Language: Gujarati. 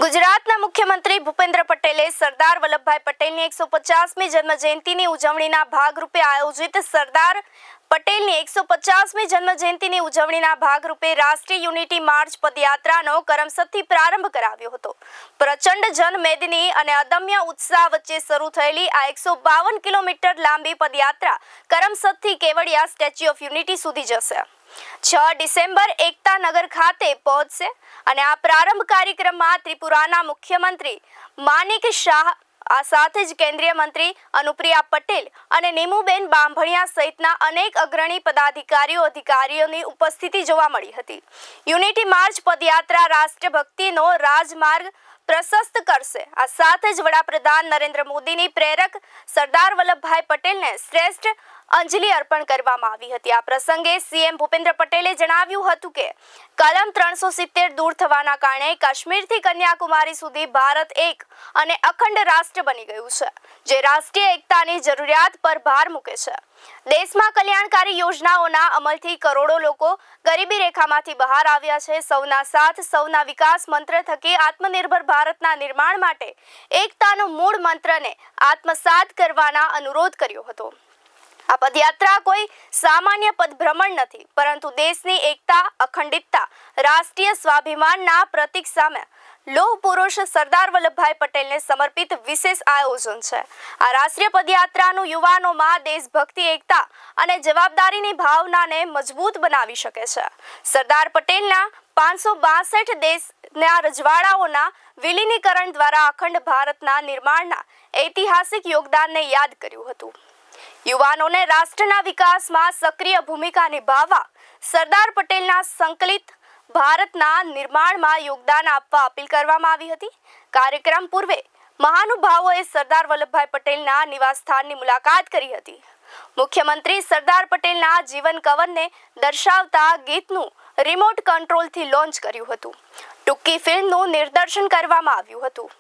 ગુજરાતના મુખ્યમંત્રી ભૂપેન્દ્ર પટેલે સરદાર વલ્લભભાઈ પટેલની 150મી જન્મજયંતિની ઉજવણીના ભાગરૂપે આયોજિત સરદાર પટેલની 150મી જન્મજયંતિની ઉજવણીના ભાગરૂપે રાષ્ટ્રીય યુનિટી માર્ચ પદયાત્રાનો કરમસદથી પ્રારંભ કરાવ્યો હતો। પ્રચંડ જનમેદની અને અદમ્ય ઉત્સાહ વચ્ચે શરૂ થયેલી આ 152 કિલોમીટર લાંબી પદયાત્રા કરમસદથી કેવડિયા સ્ટેચ્યુ ઓફ યુનિટી સુધી જશે। 6 ડિસેમ્બર એકતા નગર ખાતે પહોંચશે અને આ પ્રારંભ કાર્યક્રમમાં ત્રિપુરાના મુખ્યમંત્રી માનિક શાહ, આ સાથે જ કેન્દ્રીય મંત્રી અનુપ્રિયા પટેલ અને નીમુબેન બાંભણિયા સહિતના અનેક અગ્રણી અધિકારીઓની ઉપસ્થિતિ જોવા મળી હતી। યુનિટી માર્ચ પદયાત્રા રાષ્ટ્રભક્તિનો રાજમાર્ગ પ્રશસ્ત કરશે। આ સાથે જ વડાપ્રધાન નરેન્દ્ર મોદીની પ્રેરક સરદાર વલ્લભભાઈ પટેલને શ્રેષ્ઠ અંજલિ અર્પણ કરવામાં આવી હતી। આ પ્રસંગે સીએમ ભૂપેન્દ્ર પટેલે જણાવ્યું હતું કે કલમ 370 દૂર થવાના કારણે કાશ્મીરથી કન્યાકુમારી સુધી ભારત એક અને અખંડ રાષ્ટ્ર બની ગયું છે, જે રાષ્ટ્રીય એકતાની જરૂરિયાત પર ભાર મૂકે છે। દેશમાં કલ્યાણકારી યોજનાઓના અમલથી કરોડો લોકો ગરીબી રેખામાંથી બહાર આવ્યા છે। સૌના સાથ સૌના વિકાસ મંત્ર થકી આત્મનિર્ભર ભારતના નિર્માણ માટે એકતાનો મૂળ મંત્રને આત્મસાત કરવાના અનુરોધ કર્યો હતો। આ પદયાત્રા કોઈ સામાન્ય પદભ્રમણ નથી, પરંતુ દેશની એકતા, અખંડિતતા, રાષ્ટ્રીય સ્વાભિમાનના પ્રતીક સામે લોહ પુરુષ સરદાર વલ્લભભાઈ પટેલને સમર્પિત વિશેષ આયોજન છે। આ રાષ્ટ્રીય પદયાત્રાનું યુવાનોમાં દેશભક્તિ, એકતા અને જવાબદારીની ભાવનાને મજબૂત બનાવી શકે છે। સરદાર પટેલના 562 દેશના રજવાડાઓના વિલીનીકરણ દ્વારા અખંડ ભારતના નિર્માણના ઐતિહાસિક યોગદાનને યાદ કર્યું હતું। યુવાનોને રાષ્ટ્રના વિકાસમાં સક્રિય ભૂમિકા નિભાવવા, સરદાર પટેલના સંકલિત ભારતના નિર્માણમાં યોગદાન આપવા અપીલ કરવામાં આવી હતી। કાર્યક્રમ પૂર્વે મહાનુભાવોએ સરદાર વલ્લભભાઈ પટેલના નિવાસસ્થાનની મુલાકાત કરી હતી। મુખ્યમંત્રી સરદાર પટેલના જીવન કવનને દર્શાવતા ગીતનું રિમોટ કંટ્રોલથી લોન્ચ કર્યું હતું। ટૂંકી ફિલ્મનું નિદર્શન કરવામાં આવ્યું હતું।